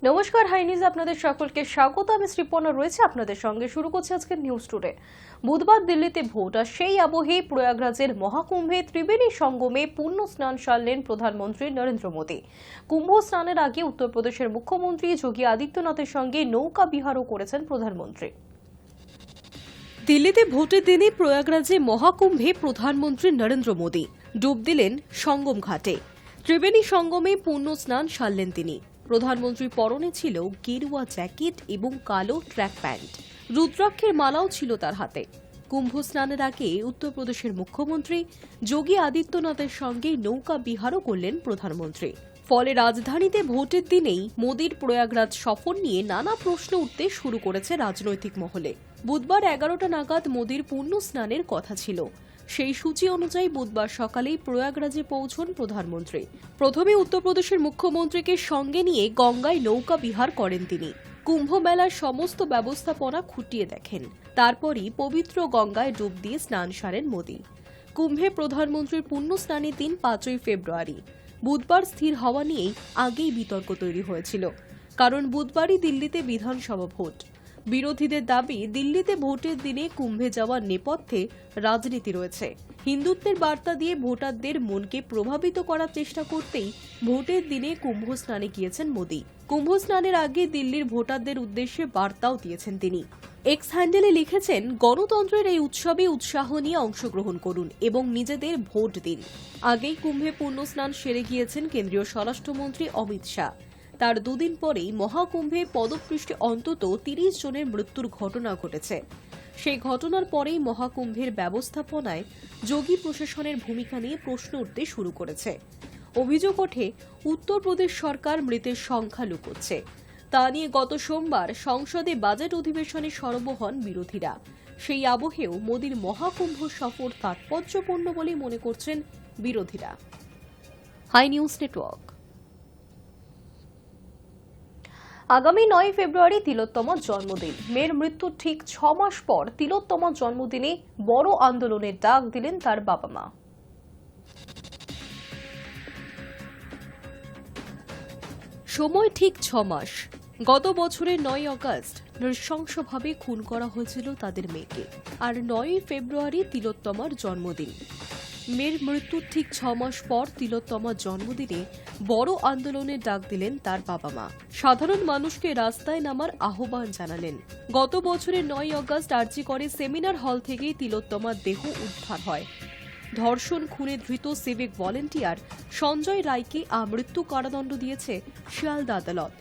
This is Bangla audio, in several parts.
নমস্কার, হাই নিউজ আপনাদের সকলকে স্বাগত। আমি শ্রীপর্ণা রয়েছে আপনাদের সঙ্গে। শুরু করছি আজকের নিউজ টুডে। বুধবার দিল্লিতে ভোট, আর সেই আবহে প্রয়াগরাজের মহাকুম্ভে ত্রিবেণী সঙ্গমে পুণ্য স্নান সারলেন প্রধানমন্ত্রী নরেন্দ্র মোদী। কুম্ভ স্নানের আগে উত্তরপ্রদেশের মুখ্যমন্ত্রী যোগী আদিত্যনাথের সঙ্গে নৌকা বিহারও করেছেন প্রধানমন্ত্রী। দিল্লিতে ভোটের দিনে প্রয়াগরাজে মহাকুম্ভে প্রধানমন্ত্রী নরেন্দ্র মোদী ডুব দিলেন সঙ্গম ঘাটে। ত্রিবেণী সঙ্গমে পুণ্য স্নান সারলেন তিনি। প্রধানমন্ত্রীর পরনে ছিল গেরুয়া জ্যাকেট এবং কালো ট্র্যাক প্যান্ট। রুদ্রাক্ষের মালাও ছিল তার হাতে। কুম্ভ স্নানের আগে উত্তরপ্রদেশের মুখ্যমন্ত্রী যোগী আদিত্যনাথের সঙ্গে নৌকা বিহারও করলেন প্রধানমন্ত্রী। ফলে রাজধানীতে ভোটের দিনেই মোদীর প্রয়াগরাজ সফর নিয়ে নানা প্রশ্ন উঠতে শুরু করেছে রাজনৈতিক মহলে। বুধবার 11টা নাগাদ মোদীর পুণ্য স্নানের কথা ছিল। সেই সূচি অনুযায়ী বুধবার সকালেই প্রয়াগরাজে পৌঁছন প্রধানমন্ত্রী। প্রথমে উত্তরপ্রদেশের মুখ্যমন্ত্রীকে সঙ্গে নিয়ে গঙ্গায় নৌকা বিহার করেন তিনি। কুম্ভ মেলার সমস্ত ব্যবস্থাপনা খুঁটিয়ে দেখেন। তারপরই পবিত্র গঙ্গায় ডুব দিয়ে স্নান সারেন মোদী। কুম্ভে প্রধানমন্ত্রীর পুণ্য স্নানের দিন 5ই ফেব্রুয়ারি। বুধবার স্থির হওয়া নিয়েই আগেই বিতর্ক তৈরি হয়েছিল, কারণ বুধবারই দিল্লিতে বিধানসভা ভোট। বিরোধীদের দাবি, দিল্লিতে ভোটের দিনে কুম্ভে যাওয়ার নেপথ্যে রাজনীতি রয়েছে। হিন্দুত্বের বার্তা দিয়ে ভোটারদের মনকে প্রভাবিত করার চেষ্টা করতেই ভোটের দিনে কুম্ভ স্নানে গিয়েছেন মোদী। কুম্ভ স্নানের আগে দিল্লির ভোটারদের উদ্দেশ্যে বার্তাও দিয়েছেন তিনি। এক্স হ্যান্ডেলে লিখেছেন, গণতন্ত্রের এই উৎসবে উৎসাহ নিয়ে অংশগ্রহণ করুন এবং নিজেদের ভোট দিন। আগেই কুম্ভে পুণ্য স্নান সেরে গিয়েছেন কেন্দ্রীয় স্বরাষ্ট্রমন্ত্রী অমিত শাহ। তার দুদিন পরেই মহাকুম্ভে পদপৃষ্ঠে অন্তত 30 জনের মৃত্যুর ঘটনা ঘটেছে। সেই ঘটনার পরেই মহাকুম্ভের ব্যবস্থাপনায় যোগী প্রশাসনের ভূমিকা নিয়ে প্রশ্ন উঠতে শুরু করেছে। অভিযোগ ওঠে, উত্তরপ্রদেশ সরকার মৃতের সংখ্যা লুকোচ্ছে। তা নিয়ে গত সোমবার সংসদে বাজেট অধিবেশনে সরব হন বিরোধীরা। সেই আবহেও মোদীর মহাকুম্ভ সফর তাৎপর্যপূর্ণ বলে মনে করছেন বিরোধীরা। Hi news Network. আগামী 9 ফেব্রুয়ারি তিলোত্তমার জন্মদিন। মেয়ের মৃত্যুর ঠিক 6 মাস পর তিলোত্তমার জন্মদিনে বড় আন্দোলনের ডাক দিলেন তার বাবা মা। সময় ঠিক 6 মাস। গত বছরের 9 আগস্ট নৃশংসভাবে খুন করা হয়েছিল তাদের মেয়েকে, আর 9 ফেব্রুয়ারি তিলোত্তমার জন্মদিন। মেয়ের মৃত্যুর ঠিক 6 মাস পর তিলোত্তমার জন্মদিনে বড় আন্দোলনের ডাক দিলেন তার বাবা মা। সাধারণ মানুষকে রাস্তায় নামার আহ্বান জানালেন। গত বছরের 9 আগস্ট আরজিকরে সেমিনার হল থেকে তিলোত্তমার দেহ উদ্ধার হয়। ধর্ষণ খুনে ধৃত সিভিক ভলেন্টিয়ার সঞ্জয় রায়কে আমৃত্যু কারাদণ্ড দিয়েছে শিয়ালদা আদালত।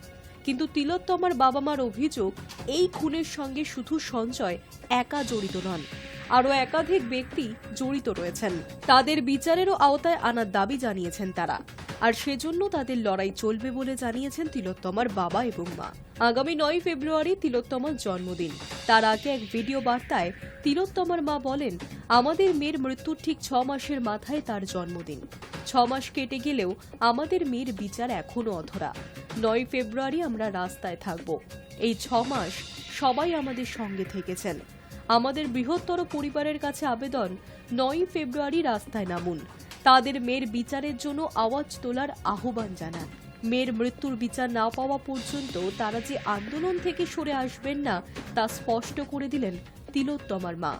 কিন্তু তিলোত্তমার বাবা মার অভিযোগ, এই খুনের সঙ্গে শুধু সঞ্জয় একা জড়িত নন, আরও একাধিক ব্যক্তি জড়িত রয়েছেন। তাদের বিচারেরও আওতায় আনার দাবি জানিয়েছেন তারা, আর সেজন্য তাদের লড়াই চলবে বলে জানিয়েছেন তিলোত্তমার বাবা এবং মা। আগামী 9 ফেব্রুয়ারি তিলোত্তমার জন্মদিন। তার আগে এক ভিডিও বার্তায় তিলোত্তমার মা বলেন, আমাদের মেয়ের মৃত্যুর ঠিক 6 মাসের মাথায় তার জন্মদিন। 6 মাস কেটে গেলেও আমাদের মেয়ের বিচার এখনো অধরা। 9 ফেব্রুয়ারি আমরা রাস্তায় থাকব। এই 6 মাস সবাই আমাদের সঙ্গে থেকেছেন। আমাদের বৃহত্তর পরিবারের কাছে আবেদন, 9 ফেব্রুয়ারি রাস্তায় নামুন। তাদের মেয়ের বিচারের জন্য আওয়াজ তোলার আহ্বান জানান। মেয়ের মৃত্যুর বিচার না পাওয়া পর্যন্ত তারা যে আন্দোলন থেকে সরে আসবেন না, তা স্পষ্ট করে দিলেন তিলোত্তমার মা।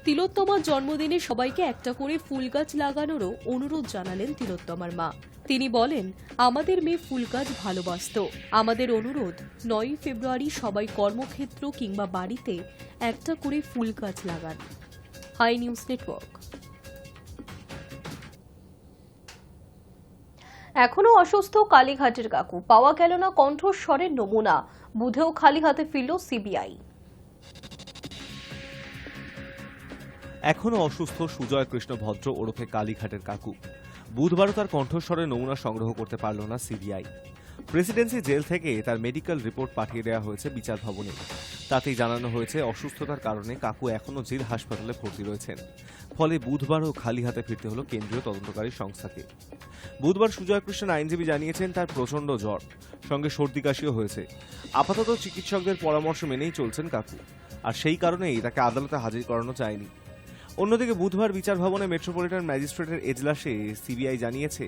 তিলোত্তমার জন্মদিনে সবাইকে একটা করে ফুল গাছ লাগানোরও অনুরোধ জানালেন তিলোত্তমার মা। তিনি বলেন, আমাদের মেয়ে ফুল গাছ ভালোবাসত। আমাদের অনুরোধ, 9 ফেব্রুয়ারি সবাই কর্মক্ষেত্র কিংবা বাড়িতে একটা করে ফুল গাছ লাগান। Hi news Network. এখনো অসুস্থ কালীঘাটের কাকু, পাওয়া গেল না কণ্ঠস্বরের নমুনা। বুধেও খালি হাতে ফিরল সিবিআই। এখনো অসুস্থ সুজয় কৃষ্ণ ভদ্র ওরফে কালীঘাটের কাকু। বুধবারও তার কণ্ঠস্বরের নমুনা সংগ্রহ করতে পারল না সিবিআই। প্রেসিডেন্সি জেল থেকে তার মেডিকেল রিপোর্ট পাঠিয়ে দেওয়া হয়েছে বিচার ভবনে। তাতেই জানানো হয়েছে, অসুস্থতার কারণে কাকু এখনো জেল হাসপাতালে ভর্তি রয়েছেন। ফলে বুধবারও খালি হাতে ফিরতে হলো কেন্দ্রীয় তদন্তকারী সংস্থাকে। বুধবার সুজয় কৃষ্ণের আইনজীবী জানিয়েছেন, তার প্রচণ্ড জ্বর, সঙ্গে সর্দি কাশিও হয়েছে। আপাতত চিকিৎসকদের পরামর্শ মেনেই চলছেন কাকু, আর সেই কারণেই তাকে আদালতে হাজির করানো যায়নি। অন্যদিকে বুধবার বিচার ভবনে মেট্রোপলিটন ম্যাজিস্ট্রেটের এজলাসে সিবিআই জানিয়েছে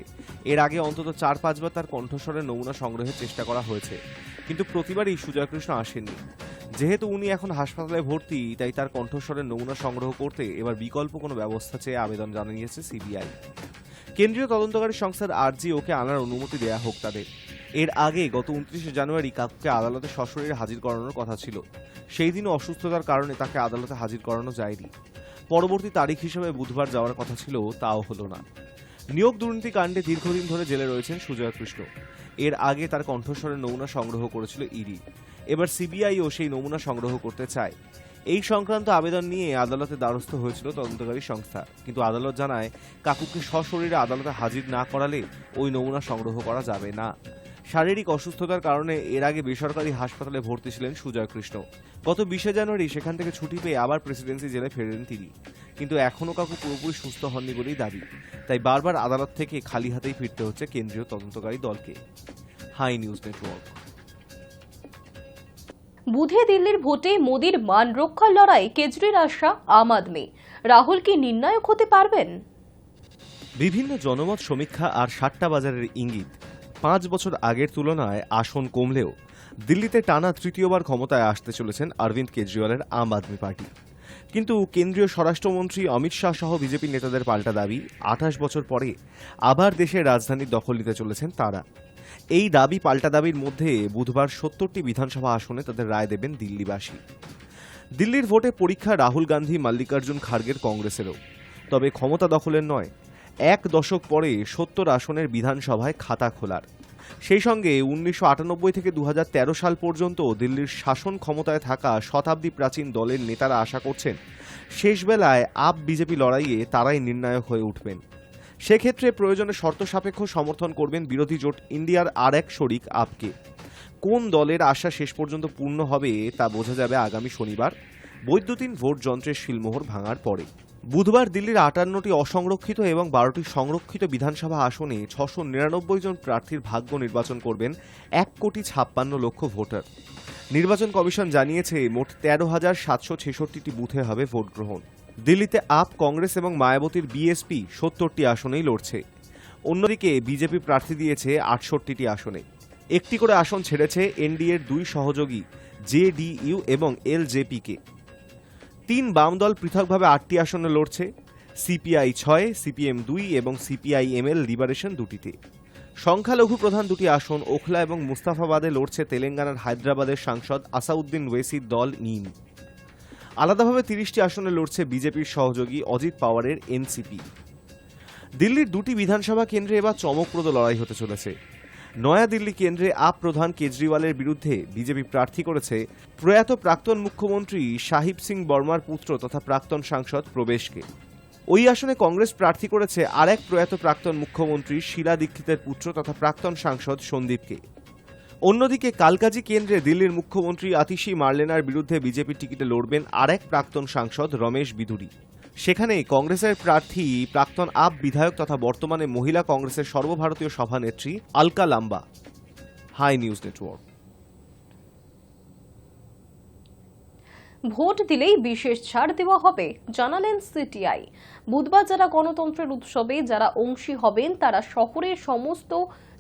এর আগে অন্তত 4-5 বার তার কণ্ঠস্বরের নমুনা সংগ্রহের চেষ্টা করা হয়েছে, কিন্তু প্রতিবারই সুজয় কৃষ্ণ আসেননি। যেহেতু উনি এখন হাসপাতালে ভর্তি, তাই তার কণ্ঠস্বরের নমুনা সংগ্রহ করতে এবার বিকল্প কোনো ব্যবস্থা চেয়ে আবেদন জানিয়েছে সিবিআই। কেন্দ্রীয় তদন্তকারী সংস্থার আর্জি ওকে আনার অনুমতি দেয়া হোক তাদের। এর আগে গত 29 জানুয়ারি কাকুকে আদালতে সশরীরে হাজির করানোর কথা ছিল। সেই দিনও অসুস্থতার কারণে তাকে আদালতে হাজির করানো যায়নি। পরবর্তী তারিখ হিসেবে বুধবার যাওয়ার কথা ছিল, তাও হলো না। নিয়োগ দুর্নীতি কাণ্ডে দীর্ঘদিন ধরে জেলে রয়েছেন সুজয় কৃষ্ণ। এর আগে তার কণ্ঠস্বরের নমুনা সংগ্রহ করেছিল ইডি। এবার সিবিআইও সেই নমুনা সংগ্রহ করতে চায়। এই সংক্রান্ত আবেদন নিয়ে আদালতে দ্বারস্থ হয়েছিল তদন্তকারী সংস্থা, কিন্তু আদালত জানায় কাকুকে সশরীরে আদালতে হাজির না করালে ওই নমুনা সংগ্রহ করা যাবে না। শারীরিক অসুস্থতার কারণে এর আগে বেসরকারি হাসপাতালে ভর্তি ছিলেন সুজয় কৃষ্ণ। গত 20 জানুয়ারি সেখান থেকে ছুটি পেয়ে আবার প্রেসিডেন্সি জেলে ফেরেন তিনি, কিন্তু এখনও কাকু পুরোপুরি সুস্থ হননি বলেই দাবি। তাই বারবার আদালত থেকে খালি হাতেই ফিরতে হচ্ছে কেন্দ্রীয় তদন্তকারী দলকে। High news network. বুধে দিল্লির ভোটে মোদির মান রক্ষার লড়াই কেজরির আশা আম আদমি। রাহুল কি নির্ণায়ক হতে পারবেন? বিভিন্ন জনমত সমীক্ষা আর সাট্টা বাজারের ইঙ্গিত 5 বছর আগের তুলনায় আসন কমলেও দিল্লিতে টানা তৃতীয়বার ক্ষমতায় আসতে চলেছেন অরবিন্দ কেজরিওয়ালের আম আদমি পার্টি। কিন্তু কেন্দ্রীয় স্বরাষ্ট্রমন্ত্রী অমিত শাহ সহ বিজেপি নেতাদের পাল্টা দাবি, 28 বছর পরে আবার দেশের রাজধানীর দখল নিতে চলেছেন তারা। এই দাবি পাল্টা দাবির মধ্যে বুধবার 70টি বিধানসভা আসনে তাদের রায় দেবেন দিল্লিবাসী। দিল্লির ভোটে পরীক্ষা রাহুল গান্ধী, মল্লিকার্জুন খার্গের কংগ্রেসেরও। তবে ক্ষমতা দখলের নয়, 1 দশক পরে 70 আসনের বিধানসভায় খাতা খোলার। সেই সঙ্গে 1998 থেকে 2013 সাল পর্যন্ত দিল্লির শাসন ক্ষমতায় থাকা শতাব্দী প্রাচীন দলের নেতারা আশা করছেন শেষ বেলায় আপ বিজেপি লড়াইয়ে তারাই নির্ণায়ক হয়ে উঠবেন। সেক্ষেত্রে প্রয়োজনে শর্ত সাপেক্ষ সমর্থন করবেন বিরোধী জোট ইন্ডিয়ার আর এক শরিক আপকে। কোন দলের আশা শেষ পর্যন্ত পূর্ণ হবে তা বোঝা যাবে আগামী শনিবার বৈদ্যুতিন ভোট যন্ত্রের শিলমোহর ভাঙার পরে। বুধবার দিল্লির 58টি অসংরক্ষিত এবং 12টি সংরক্ষিত বিধানসভা আসনে 699 জন প্রার্থীর ভাগ্য নির্বাচন করবেন 1,56,00,000 ভোটার। নির্বাচন কমিশন জানিয়েছে মোট 13,766টি বুথে হবে ভোট গ্রহণ। দিল্লিতে আপ, কংগ্রেস এবং মায়াবতীর বিএসপি 70টি আসনেই লড়ছে। অন্যদিকে বিজেপি প্রার্থী দিয়েছে 68টি আসনে। একটি করে আসন ছেড়েছে এনডিএর 2 সহযোগী জেডিইউ এবং এলজেপিকে। 3 বাম দল পৃথকভাবে 8টি আসনে লড়ছে, সিপিআই 6, সিপিএম 2 এবং সিপিআইএমএল লিবারেশন 2টিতে। সংখ্যালঘু প্রধান 2টি আসন ওখলা এবং মুস্তাফাবাদে লড়ছে তেলেঙ্গানার হায়দ্রাবাদের সাংসদ আসাউদ্দিন ওয়েসির দল নিম। আলাদাভাবে 30টি আসনে লড়ছে বিজেপির সহযোগী অজিত পাওয়ারের এনসিপি। দিল্লির 2টি বিধানসভা কেন্দ্রে এবার চমকপ্রদ লড়াই হতে চলেছে। নয়াদিল্লি কেন্দ্রে আপ প্রধান কেজরিওয়ালের বিরুদ্ধে বিজেপি প্রার্থী করেছে প্রয়াত প্রাক্তন মুখ্যমন্ত্রী সাহিব সিং বর্মার পুত্র তথা প্রাক্তন সাংসদ প্রবেশকে। ওই আসনে কংগ্রেস প্রার্থী করেছে আরেক প্রয়াত প্রাক্তন মুখ্যমন্ত্রী শীলা দীক্ষিতের পুত্র তথা প্রাক্তন সাংসদ সন্দীপকে। অন্যদিকে কালকাজি কেন্দ্রে দিল্লির মুখ্যমন্ত্রী আতিশি মার্লেনার বিরুদ্ধে বিজেপি টিকিটে লড়বেন আরেক প্রাক্তন সাংসদ রমেশ বিধুরি। সেখানে কংগ্রেসের প্রার্থী প্রাক্তন আপ বিধায়ক তথা বর্তমানে মহিলা কংগ্রেসের সর্বভারতীয় সভানেত্রী আলকা লাম্বা। High news network. ভোট দিলেই বিশেষ ছাড় দেওয়া হবে, জানালেন সিটিআই। বুধবার যারা গণতন্ত্রের উৎসবে যারা অংশী হবেন তারা শহরের সমস্ত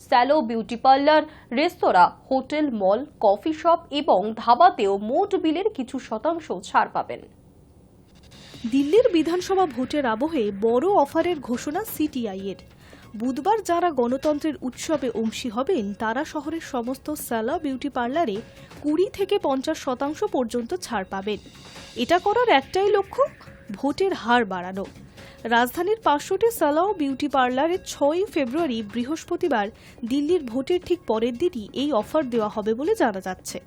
স্যালো, বিউটি পার্লার, রেস্তোরাঁ, হোটেল, মল, কফি শপ এবং ধাবাতেও মোট বিলের কিছু শতাংশ ছাড় পাবেন। দিল্লির বিধানসভা ভোটের আবহে বড় অফারের ঘোষণা সিটিআইয়ের। বুধবার যারা গণতন্ত্রের উৎসবে অংশী হবেন তারা শহরের সমস্ত স্যালো, বিউটি পার্লারে 20 থেকে 50% পর্যন্ত ছাড় পাবেন। এটা করার একটাই লক্ষ্য, ভোটের হার বাড়ানো। রাজধানীর 500টি স্যালো, বিউটি পার্লারে 6 ফেব্রুয়ারি বৃহস্পতিবার দিল্লির ভোটের ঠিক পরের দিনই এই অফার দেওয়া হবে বলে জানা যাচ্ছে।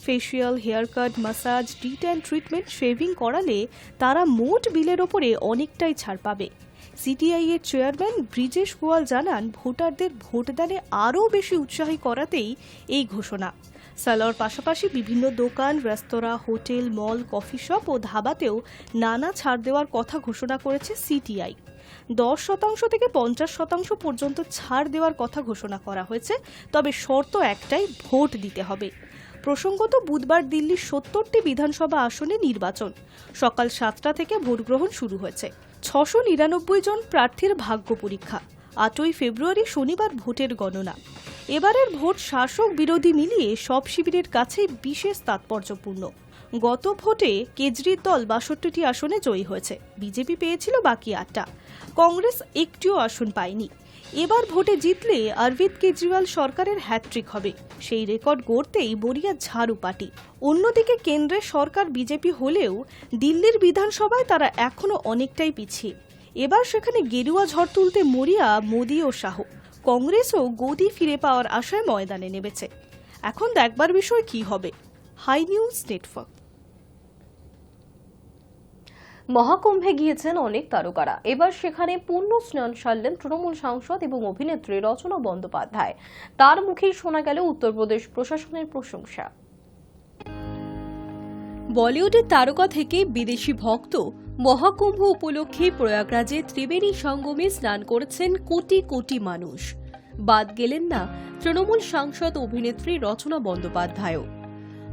ফেসিয়াল, হেয়ার কাট, ম্যাসাজ, ডিট অ্যান্ড ট্রিটমেন্ট, শেভিং করালে তারা মোট বিলের ওপরে অনেকটাই ছাড় পাবে। সিটিআই এর চেয়ারম্যান ব্রিজেশ গোয়াল জানান, ভোটারদের ভোটদানে আরও বেশি উৎসাহী করাতেই এই ঘোষণা। স্যালোর পাশাপাশি বিভিন্ন দোকান, রেস্তোরাঁ, হোটেল, মল, কফি শপ ও ধাবাতেও নানা ছাড় দেওয়ার কথা ঘোষণা করেছে সিটিআই। 10% থেকে 50% পর্যন্ত ছাড় দেওয়ার কথা ঘোষণা করা হয়েছে, তবে শর্ত একটাই, ভোট দিতে হবে। প্রসঙ্গত, বুধবার দিল্লির 70টি বিধানসভা আসনে নির্বাচন। সকাল 7টা থেকে ভোট গ্রহণ শুরু হয়েছে। 699 জন প্রার্থীর ভাগ্য পরীক্ষা। 8ই ফেব্রুয়ারি শনিবার ভোটের গণনা। এবারের ভোট শাসক বিরোধী মিলিয়ে সব শিবিরের কাছে বিশেষ তাৎপর্যপূর্ণ। গত ভোটে কেজরির দল 62টি আসনে জয়ী হয়েছে, বিজেপি পেয়েছিল বাকি 8টা, কংগ্রেস একটিও আসন পায়নি। এবার ভোটে জিতলে অরবিন্দ কেজরিওয়াল সরকারের হ্যাট্রিক হবে। সেই রেকর্ড গড়তেই বরিয়া ঝাড়ু পার্টি। অন্যদিকে কেন্দ্রের সরকার বিজেপি হলেও দিল্লির বিধানসভায় তারা এখনো অনেকটাই পিছিয়ে। এবার সেখানে গেরুয়া ঝড় তুলতে মরিয়া মোদি ও শাহ। কংগ্রেসও গদি ফিরে পাওয়ার আশায় ময়দানে নেমেছে। এখন দেখবার বিষয় কি হবে। High news network. মহাকুম্ভে গিয়েছেন অনেক তারকারা। এবার সেখানে পুণ্য স্নান সারলেন তৃণমূল সাংসদ এবং অভিনেত্রী রচনা বন্দ্যোপাধ্যায়। তার মুখেই শোনা গেল উত্তরপ্রদেশ প্রশাসনের প্রশংসা। বলিউডের তারকা থেকে বিদেশি ভক্ত মহাকুম্ভ উপলক্ষে প্রয়াগরাজে ত্রিবেণী সঙ্গমে স্নান করেছেন কোটি কোটি মানুষ। বাদ গেলেন না তৃণমূল সাংসদ অভিনেত্রী রচনা বন্দ্যোপাধ্যায়ও।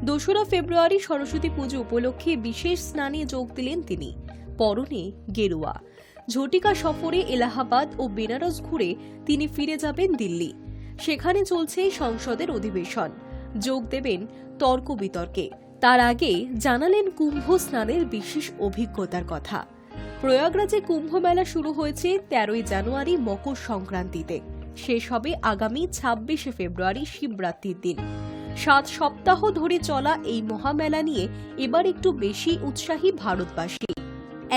2রা ফেব্রুয়ারি সরস্বতী পুজো উপলক্ষে বিশেষ স্নানে যোগ দিলেন তিনি। পরনে গেরুয়া। ঝটিকা সফরে এলাহাবাদ ও বেনারস ঘুরে তিনি ফিরে যাবেন দিল্লি। সেখানে চলছে সংসদের অধিবেশন। যোগ দেবেন তর্ক বিতর্কে। তার আগে জানালেন কুম্ভ স্নানের বিশেষ অভিজ্ঞতার কথা। প্রয়াগরাজে কুম্ভ মেলা শুরু হয়েছে 13ই জানুয়ারি মকর সংক্রান্তিতে। শেষ হবে আগামী 26শে ফেব্রুয়ারি শিবরাত্রির দিন। 7 সপ্তাহ ধরে চলা এই মহামেলা নিয়ে এবার একটু বেশি উৎসাহী ভারতবাসী।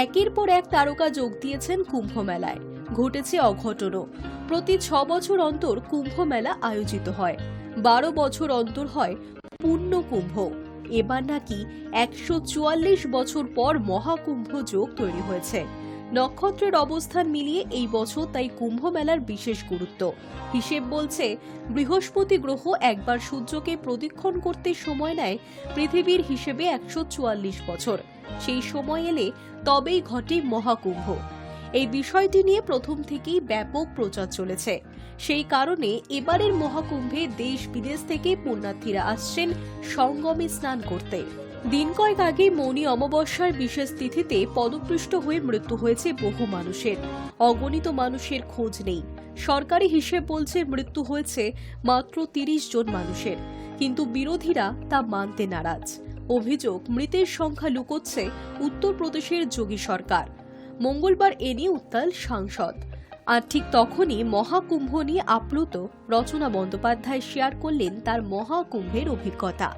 একের পর এক তারকা যোগ দিয়েছেন কুম্ভ মেলায়। ঘটেছে অঘটনও। প্রতি 6 বছর অন্তর কুম্ভ মেলা আয়োজিত হয়। 12 বছর অন্তর হয় পূর্ণ কুম্ভ। এবার নাকি 144 বছর পর মহাকুম্ভ যোগ তৈরি হয়েছে। নক্ষত্রের অবস্থান মিলিয়ে এই বছর তাই কুম্ভ মেলার বিশেষ গুরুত্ব। হিসেব বলছে বৃহস্পতি গ্রহ একবার সূর্যকে প্রদক্ষিণ করতে সময় নেয় পৃথিবীর হিসেবে 144 বছর। সেই সময় এলে তবেই ঘটে মহাকুম্ভ। এই বিষয়টি নিয়ে প্রথম থেকেই ব্যাপক প্রচার চলেছে। সেই কারণে এবারের মহাকুম্ভে দেশ বিদেশ থেকে পুণ্যার্থীরা আসছেন সঙ্গমে স্নান করতে। দিন কয়েক আগে মৌনী অমাবস্যার বিশেষ তিথিতে পদপৃষ্ট হয়ে মৃত্যু হয়েছে বহু মানুষের। অগণিত মানুষের খোঁজ নেই। সরকারি হিসেব বলছে মৃত্যু হয়েছে মাত্র 30 জন মানুষের, কিন্তু বিরোধীরা তা মানতে নারাজ। অভিযোগ, মৃতের সংখ্যা লুকোচ্ছে উত্তরপ্রদেশের যোগী সরকার। মঙ্গলবার এ নিয়ে উত্তাল সাংসদ। আর ঠিক তখনই মহাকুম্ভ নিয়ে আপ্লুত রচনা বন্দ্যোপাধ্যায় শেয়ার করলেন তার মহাকুম্ভের অভিজ্ঞতা।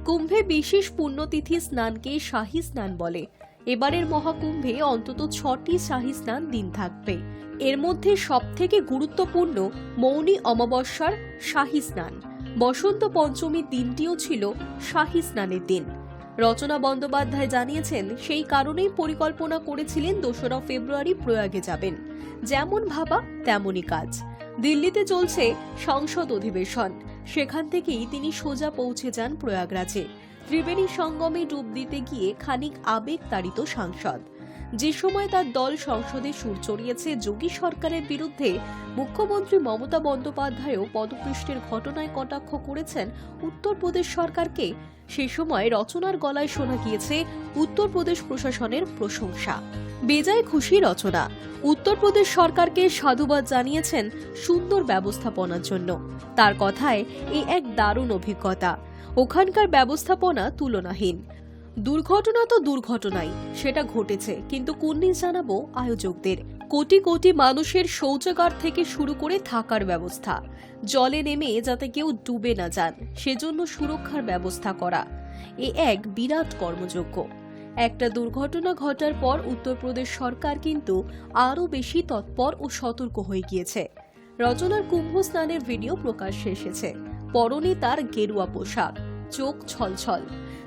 কুম্ভে বিশেষ পুণ্যতিথি স্নানকে শাহী স্নান বলে। এবারের মহাকুম্ভে অন্তত 6টি শাহী স্নান দিন থাকবে। এর মধ্যে সবথেকে গুরুত্বপূর্ণ মৌনী অমাবস্যার শাহী স্নান। বসন্ত পঞ্চমীর দিনটিও ছিল শাহী স্নানের দিন। রচনা বন্দ্যোপাধ্যায় জানিয়েছেন, সেই কারণেই পরিকল্পনা করেছিলেন 2রা ফেব্রুয়ারি প্রয়াগে যাবেন। যেমন ভাবা তেমনই কাজ। দিল্লিতে চলছে সংসদ অধিবেশন। সেখান থেকেই তিনি সোজা পৌঁছে যান প্রয়াগরাজে। ত্রিবেণী সঙ্গমে ডুব দিতে গিয়ে খানিক আবেগতাড়িত সাংসদ। যে সময় তার দল সংসদে সুর চড়িয়েছে যোগী সরকারের বিরুদ্ধে, মুখ্যমন্ত্রী মমতা বন্দ্যোপাধ্যায়ও পদপৃষ্ঠের ঘটনায় কটাক্ষ করেছেন উত্তরপ্রদেশ সরকারকে। সে সময় রচনার গলায় শোনা গিয়েছে উত্তরপ্রদেশ প্রশাসনের প্রশংসা। বেজায় খুশি রচনা। উত্তরপ্রদেশ সরকারকে সাধুবাদ জানিয়েছেন সুন্দর ব্যবস্থাপনার জন্য। তার কথায় এ এক দারুণ অভিজ্ঞতা। ওখানকার ব্যবস্থাপনা তুলনাহীন। দুর্ঘটনা তো দুর্ঘটনাই, সেটা ঘটেছে, কিন্তু কুর্নিশ জানাবো আয়োজকদের। কোটি কোটি মানুষের শৌচাগার থেকে শুরু করে থাকার ব্যবস্থা, জলে নেমে যাতে কেউ ডুবে না যান সেজন্য সুরক্ষার ব্যবস্থা করা, এ এক বিরাট কর্মযজ্ঞ। একটা দুর্ঘটনা ঘটার পর উত্তরপ্রদেশ সরকার কিন্তু আরও বেশি তৎপর ও সতর্ক হয়ে গিয়েছে। রচনার কুম্ভ স্নানের ভিডিও প্রকাশ্যে এসেছে। পরনে তার গেরুয়া পোশাক, চোখ ছলছল।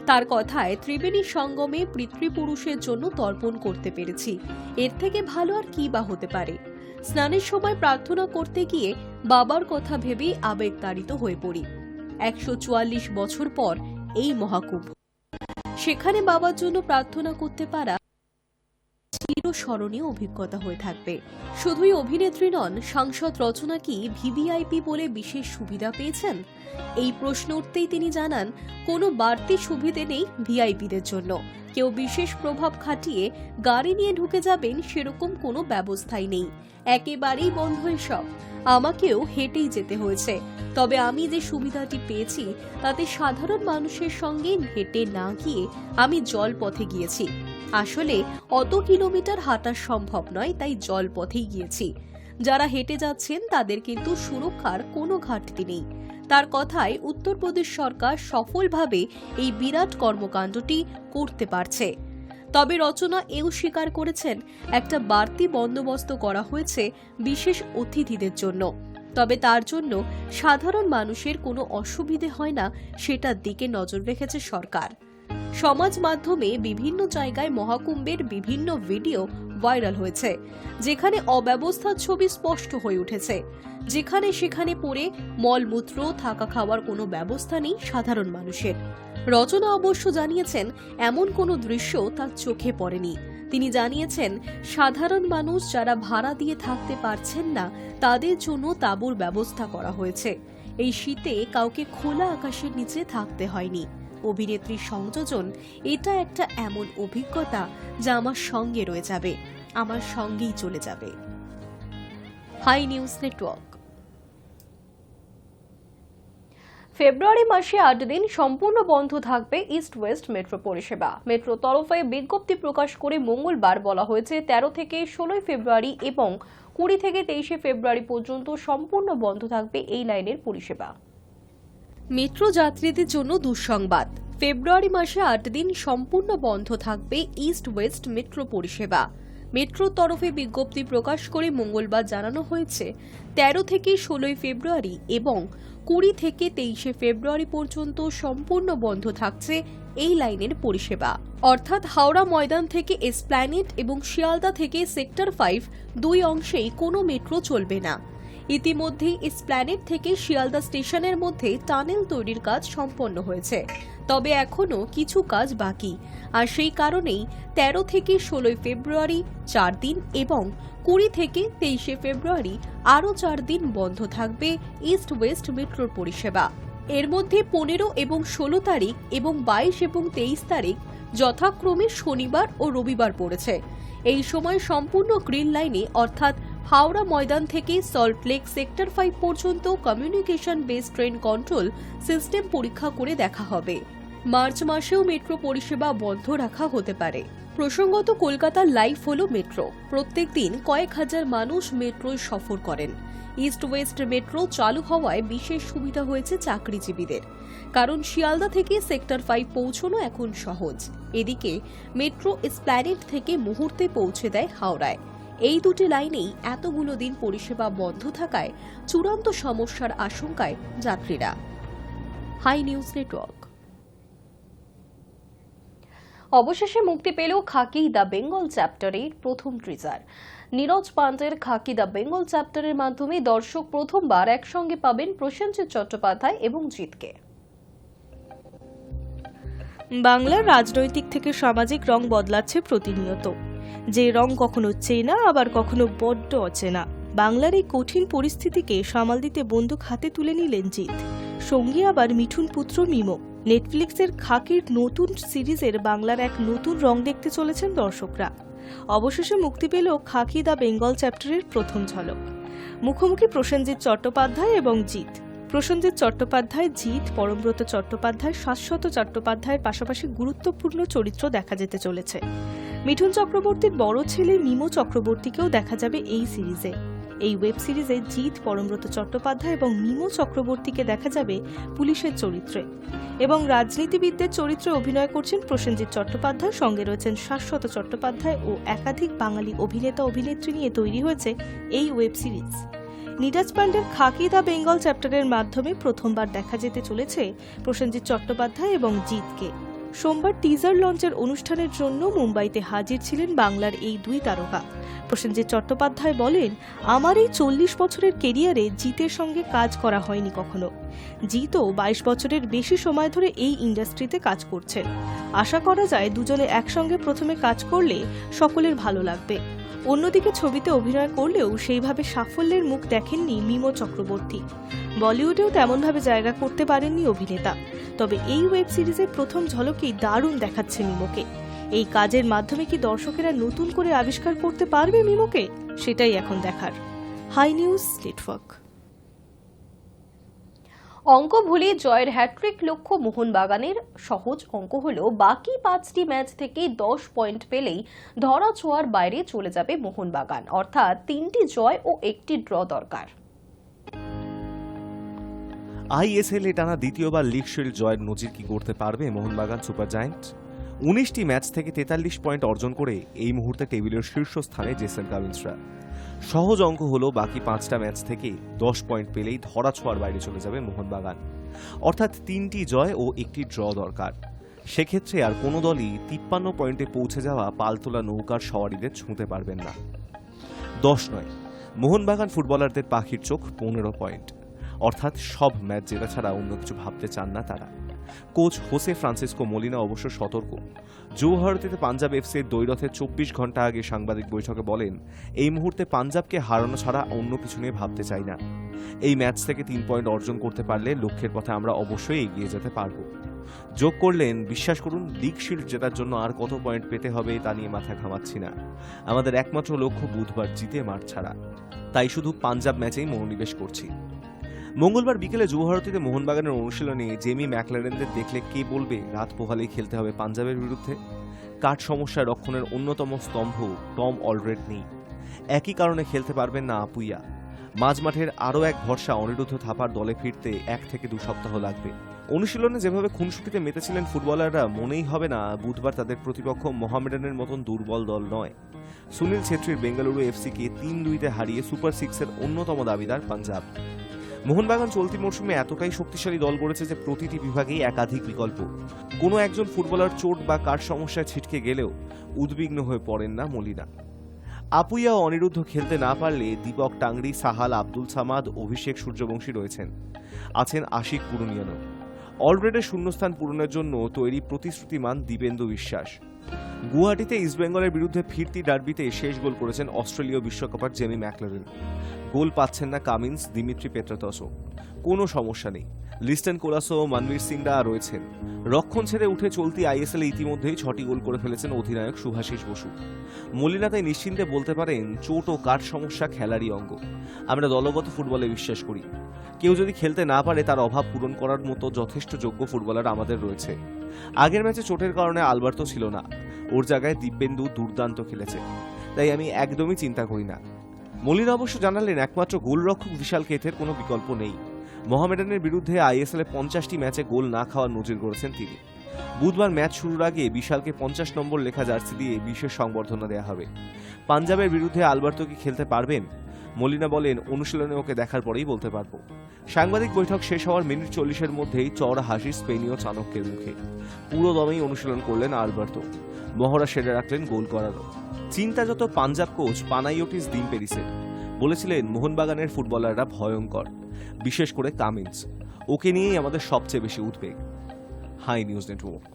তার কথায়, ত্রিবেণী সঙ্গমে পিতৃপুরুষের জন্য তর্পণ করতে পেরেছি, এর থেকে ভালো আর কি বা হতে পারে। স্নানের সময় প্রার্থনা করতে গিয়ে বাবার কথা ভেবেই আবেগতাড়িত হয়ে পড়ি। 144 বছর পর এই মহাকুম্ভ, সেখানে বাবার জন্য প্রার্থনা করতে পারা চির চিরস্মরণীয় অভিজ্ঞতা হয়ে থাকবে। শুধুই অভিনেত্রী নন, সাংসদ রচনা কি ভিভিআইপি বলে বিশেষ সুবিধা পেয়েছেন? এই প্রশ্ন উঠতেই তিনি জানান, কোনো বাড়তি সুবিধে নেই ভিআইপিদের জন্য। কেউ বিশেষ প্রভাব খাটিয়ে গাড়ি নিয়ে ঢুকে যাবেন সেরকম কোনো ব্যবস্থাই নেই, একেবারেই বন্ধ এসব। আমাকেও হেঁটেই যেতে হয়েছে, তবে আমি যে সুবিধাটি পেয়েছি তাতে সাধারণ মানুষের সঙ্গে হেঁটে না গিয়ে আমি জলপথে গিয়েছি। আসলে অত কিলোমিটার হাঁটা সম্ভব নয়, তাই জলপথেই গিয়েছি। যারা হেঁটে যাচ্ছেন তাদের কিন্তু সুরক্ষার কোনো ঘাটতি নেই। তার কথায় উত্তরপ্রদেশ সরকার সফলভাবে এই বিরাট কর্মকাণ্ডটি করতে পারছে। তবে রচনা এও স্বীকার করেছেন, একটা বাড়তি বন্দোবস্ত করা হয়েছে বিশেষ অতিথিদের জন্য, তবে তার জন্য সাধারণ মানুষের কোনো অসুবিধে হয় না সেটার দিকে নজর রেখেছে সরকার। সমাজ মাধ্যমে বিভিন্ন জায়গায় মহাকুম্ভের বিভিন্ন ভিডিও ভাইরাল হয়েছে, যেখানে অব্যবস্থার ছবি স্পষ্ট হয়ে উঠেছে। যেখানে সেখানে পড়ে মলমূত্র, থাকা খাওয়ার কোনো ব্যবস্থা নেই সাধারণ মানুষের। রচনা অবশ্য জানিয়েছেন, এমন কোনো দৃশ্য তার চোখে পড়েনি। তিনি জানিয়েছেন, সাধারণ মানুষ যারা ভাড়া দিয়ে থাকতে পারছেন না তাদের জন্য তাঁবুর ব্যবস্থা করা হয়েছে। এই শীতে কাউকে খোলা আকাশের নিচে থাকতে হয়নি। অভিনেত্রীর সংযোজন, এটা একটা এমন অভিজ্ঞতা যা আমার সঙ্গে রয়ে যাবে, আমার সঙ্গেই চলে যাবে। High news network. ফেব্রুয়ারি মাসে 8 দিন সম্পূর্ণ বন্ধ থাকবে ইস্ট ওয়েস্ট মেট্রো পরিষেবা। মেট্রো তরফে বিজ্ঞপ্তি প্রকাশ করে মঙ্গলবার বলা হয়েছে, 13 থেকে 16 ফেব্রুয়ারি এবং 20 থেকে 23 ফেব্রুয়ারি পর্যন্ত সম্পূর্ণ বন্ধ থাকবে এই লাইনের পরিষেবা। মেট্রো যাত্রীদের জন্য দুঃসংবাদ, ফেব্রুয়ারি মাসে 8 দিন সম্পূর্ণ বন্ধ থাকবে ইস্ট ওয়েস্ট মেট্রো পরিষেবা। মেট্রোর তরফে বিজ্ঞপ্তি প্রকাশ করে মঙ্গলবার জানানো হয়েছে, 13 থেকে 16 ফেব্রুয়ারি এবং 20 থেকে 23 ফেব্রুয়ারি পর্যন্ত সম্পূর্ণ বন্ধ থাকছে এই লাইনের পরিষেবা। অর্থাৎ হাওড়া ময়দান থেকে এসপ্ল্যানেড এবং শিয়ালদা থেকে সেক্টর 5 দুই অংশেই কোনো মেট্রো চলবে না। ইতিমধ্যেই এসপ্ল্যানেড থেকে শিয়ালদা স্টেশনের মধ্যে টানেল তৈরির কাজ সম্পন্ন হয়েছে, তবে এখনও কিছু কাজ বাকি। আর সেই কারণেই 13 থেকে 16 ফেব্রুয়ারি 4 দিন এবং 20 থেকে 23 ফেব্রুয়ারি আরও 4 দিন বন্ধ থাকবে ইস্ট ওয়েস্ট মেট্রোর পরিষেবা। এর মধ্যে 15 এবং 16 তারিখ এবং 22 এবং 23 তারিখ যথাক্রমে শনিবার ও রবিবার পড়েছে। এই সময় সম্পূর্ণ গ্রিন লাইনে অর্থাৎ হাওড়া ময়দান থেকে সল্টলেক সেক্টর 5 পর্যন্ত communication base train control system পরীক্ষা করে দেখা হবে। মার্চ মাসেও মেট্রো পরিষেবা বন্ধ রাখা হতে পারে। প্রসঙ্গত, কলকাতার লাইফ হল মেট্রো। প্রত্যেক দিন কয়েক হাজার মানুষ মেট্রোয় সফর করেন। ইস্ট ওয়েস্ট মেট্রো চালু হওয়ায় বিশেষ সুবিধা হয়েছে চাকরিজীবীদের, কারণ শিয়ালদা থেকে সেক্টর 5 পৌঁছানো এখন সহজ। এদিকে মেট্রো এসপ্ল্যানেড থেকে মুহূর্তে পৌঁছে দেয় হাওড়ায়। এই দুটি লাইনেই এতগুলো দিন পরিষেবা বন্ধ থাকায় চূড়ান্ত সমস্যার আশঙ্কায় যাত্রীরা। Hi news network. অবশেষে মুক্তি পেল খাকি দ্য বেঙ্গল চ্যাপ্টারের প্রথম টিজার। নীরজ পান্ডের খাকি দ্য বেঙ্গল চ্যাপ্টারের মাধ্যমে দর্শক প্রথমবার একসঙ্গে পাবেন প্রসেনজিৎ চট্টোপাধ্যায় এবং জিৎকে। বাংলার রাজনৈতিক থেকে সামাজিক রং বদলাচ্ছে প্রতিনিয়ত। যে রং কখনো চেনা আবার কখনো বড্ড অচেনা। বাংলার এই কঠিন পরিস্থিতিকে সামাল দিতে বন্দুক হাতে তুলে নিলেন জিৎ, সঙ্গী আবার মিঠুন পুত্র মিমো। নেটফ্লিক্সের খাকির নতুন সিরিজের বাংলার এক নতুন রং দেখতে চলেছেন দর্শকরা। অবশেষে মুক্তি পেল খাকি দ্য বেঙ্গল চ্যাপ্টারের প্রথম ঝলক। মুখোমুখি প্রসেনজিৎ চট্টোপাধ্যায় এবং জিৎ। প্রসেনজিৎ চট্টোপাধ্যায়, জিৎ, পরমব্রত চট্টোপাধ্যায়, শাশ্বত চট্টোপাধ্যায়ের পাশাপাশি গুরুত্বপূর্ণ চরিত্র দেখা যেতে চলেছে। মিঠুন চক্রবর্তীর বড় ছেলে মিমো চক্রবর্তীকেও দেখা যাবে এই সিরিজে। এই ওয়েব সিরিজে জিৎ, পরমব্রত চট্টোপাধ্যায় এবং মিমো চক্রবর্তীকে দেখা যাবে পুলিশের চরিত্রে, এবং রাজনীতিবিদদের চরিত্রে অভিনয় করছেন প্রসেনজিৎ চট্টোপাধ্যায়। সঙ্গে রয়েছেন শাশ্বত চট্টোপাধ্যায় ও একাধিক বাঙালি অভিনেতা অভিনেত্রী নিয়ে তৈরি হয়েছে এই ওয়েব সিরিজ। নীরজ পান্ডের খাকি দ্য বেঙ্গল চ্যাপ্টারের মাধ্যমে প্রথমবার দেখা যেতে চলেছে প্রসেনজিৎ চট্টোপাধ্যায় এবং জিৎকে। সোমবার টিজার লঞ্চের অনুষ্ঠানের জন্য মুম্বাইতে হাজির ছিলেন বাংলার এই দুই তারকা। প্রসেনজিৎ চট্টোপাধ্যায় বলেন, আমার এই 40 বছরের কেরিয়ারে জিতের সঙ্গে কাজ করা হয়নি কখনো। জিতও 22 বছরের বেশি সময় ধরে এই ইন্ডাস্ট্রিতে কাজ করছেন। আশা করা যায় দুজনে একসঙ্গে প্রথমে কাজ করলে সকলের ভালো লাগবে। অন্যদিকে ছবিতে অভিনয় করলেও সেইভাবে সাফল্যের মুখ দেখেননি মিমো চক্রবর্তী। বলিউডেও তেমনভাবে জায়গা করতে পারেননি অভিনেতা। তবে এই ওয়েব সিরিজের প্রথম ঝলকেই দারুণ দেখাচ্ছে মিমোকে। এই কাজের মাধ্যমে কি দর্শকেরা নতুন করে আবিষ্কার করতে পারবে মিমোকে, সেটাই এখন দেখার। Hi news Network. অঙ্ক ভুলে জয়ের হ্যাট্রিক লক্ষ্য মোহনবাগানের। সহজ অঙ্ক হলো বাকি 5টি ম্যাচ থেকে 10 পয়েন্ট পেলেই ধরা ছোঁয়ার বাইরে চলে যাবে মোহনবাগান, অর্থাৎ 3টি জয় ও 1টি ড্র দরকার। আইএসএল-এ টানা দ্বিতীয়বার লিগ শিল্ড জয়ের নজির কি করতে পারবে মোহনবাগান সুপার জায়ান্ট? 19টি ম্যাচ থেকে 43 পয়েন্ট অর্জন করে এই মুহূর্তে টেবিলের শীর্ষস্থানে জেসন কামিন্সরা। সহজ অঙ্ক হলো বাকি 5টা ম্যাচ থেকে 10 পয়েন্ট পেলেই ধরা ছোঁয়ার বাইরে চলে যাবে মোহনবাগান, অর্থাৎ 3টি জয় ও 1টি ড্র দরকার। সেক্ষেত্রে আর কোনো দলই 53 পয়েন্টে পৌঁছে যাওয়া পালতোলা নৌকার সওয়ারিদের ছুঁতে পারবেন না। 10 নয়, মোহনবাগান ফুটবলারদের পাখির চোখ 15 পয়েন্ট, অর্থাৎ সব ম্যাচ জেতা ছাড়া অন্য কিছু ভাবতে চান না তারা। কোচ হোসে ফ্রান্সিসকো মোলিনা অবশ্য সতর্ক। জৌহরতিতে পাঞ্জাব এফসির দ্বৈরথের 24 ঘন্টা আগে সাংবাদিক বৈঠকে বলেন, এই মুহূর্তে পাঞ্জাবকে হারানো ছাড়া অন্য কিছু নিয়ে ভাবতে চাই না। এই ম্যাচ থেকে 3 পয়েন্ট অর্জন করতে পারলে লক্ষ্যের পথে আমরা অবশ্যই এগিয়ে যেতে পারব। যোগ করলেন, বিশ্বাস করুন, লিগ শিল্ড জেতার জন্য আর কত পয়েন্ট পেতে হবে তা নিয়ে মাথা ঘামাচ্ছি না। আমাদের একমাত্র লক্ষ্য বুধবার জিতে মাঠ ছাড়া, তাই শুধু পাঞ্জাব ম্যাচেই মনোনিবেশ করছি। মঙ্গলবার বিকেলে জৌহরতিতে মোহনবাগানের অনুশীলনে জেমি ম্যাকলারেনদের দেখলে কে বলবে রাত পোহালেই খেলতে হবে পাঞ্জাবের বিরুদ্ধে? কাঠ সমস্যায় রক্ষণের অন্যতম স্তম্ভ টম অলরেড নেই। একই কারণে খেলতে পারবেন না আপুইয়া। মাঝমাঠের আরও এক ভরসা অনিরুদ্ধ থাপার দলে ফিরতে 1 থেকে 2 সপ্তাহ লাগবে। অনুশীলনে যেভাবে খুনসুটিতে মেতেছিলেন ফুটবলাররা, মনেই হবে না বুধবার তাদের প্রতিপক্ষ মোহামেডানের মতন দুর্বল দল নয়। সুনীল ছেত্রীর বেঙ্গালুরু এফসিকে 3-2-তে হারিয়ে সুপার সিক্সের অন্যতম দাবিদার পাঞ্জাব। মোহনবাগান চলতি মৌসুমে এতটাই শক্তিশালী দল গড়েছে যে প্রতিটি বিভাগেই একাধিক বিকল্প। কোনো একজন ফুটবলার চোট বা কার সমস্যায় ছিটকে গেলেও উদ্বিগ্ন হয়ে পড়েন না মলিনা। আপুইয়া ও অনিরুদ্ধ খেলতে না পারলে দীপক টাংরি, সাহাল, আব্দুল সামাদ, অভিষেক সূর্যবংশী রয়েছেন। আছেন আশিক পুরুনিয়ানো। অলরেডের শূন্যস্থান পূরণের জন্য তৈরি প্রতিশ্রুতিমান দীপেন্দু বিশ্বাস। গুয়াহাটিতে ইস্টবেঙ্গলের বিরুদ্ধে ফিরতি ডার্বিতে শেষ গোল করেছেন অস্ট্রেলীয় বিশ্বকাপার জেমি ম্যাকলারেন। গোল পাচ্ছেন না কামিন্স, দিমিত্রি পেট্রাতসও। কোনো সমস্যা নেই, লিস্টন কোলাসো ও মনবীর সিংরা রয়েছেন। রক্ষণ ছেড়ে উঠে চলতি আইএসএল ইতিমধ্যেই 6টি গোল করে ফেলেছেন অধিনায়ক শুভাশিস বসু। মলিনা তাই নিশ্চিন্তে বলতে পারেন, চোট ও কাঠ সমস্যা খেলারই অঙ্গ। আমরা দলগত ফুটবলে বিশ্বাস করি। কেউ যদি খেলতে না পারে তার অভাব পূরণ করার মতো যথেষ্ট যোগ্য ফুটবলার আমাদের রয়েছে। আগের ম্যাচে চোটের কারণে আলবার্তো ছিল না, ওর জায়গায় দিব্যেন্দু দুর্দান্ত খেলেছে, তাই আমি একদমই চিন্তা করি না। মলিনা অবশ্য জানালেন, একমাত্র গোলরক্ষক বিশাল কেথের কোনো বিকল্প নেই। মোহামেডানের বিরুদ্ধে আইএসএল-এ 50টি ম্যাচে গোল না খাওয়ার নজির গড়েছেন তিনি। বুধবার ম্যাচ শুরুর আগে বিশালকে 50 নম্বর লেখা জার্সি দিয়ে বিশেষ সংবর্ধনা দেওয়া হবে। পাঞ্জাবের বিরুদ্ধে আলবার্তো কি খেলতে পারবেন? মলিনা বলেন, অনুশীলনে ওকে দেখার পরেই বলতে পারবো। সাংবাদিক বৈঠক শেষ হওয়ার মিনিট 40-এর মধ্যেই চওড়া হাসি স্পেনীয় চাণক্যের মুখে। পুরো দমেই অনুশীলন করলেন আলবার্তো। মহড়া সেরে রাখলেন গোল করারও। চিন্তা যত পাঞ্জাব কোচ পানাইওটিস দিমপেরিসের। বলেছিলেন, মোহনবাগানের ফুটবলাররা ভয়ঙ্কর, বিশেষ করে কামিন্স। ওকে নিয়েই আমাদের সবচেয়ে বেশি উদ্বেগ। Hi news Network.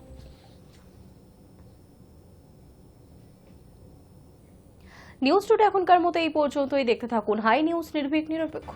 News Today এখনকার মতো এই পর্যন্তই। দেখতে থাকুন হাই নিউজ, নির্ভীক নিরপেক্ষ।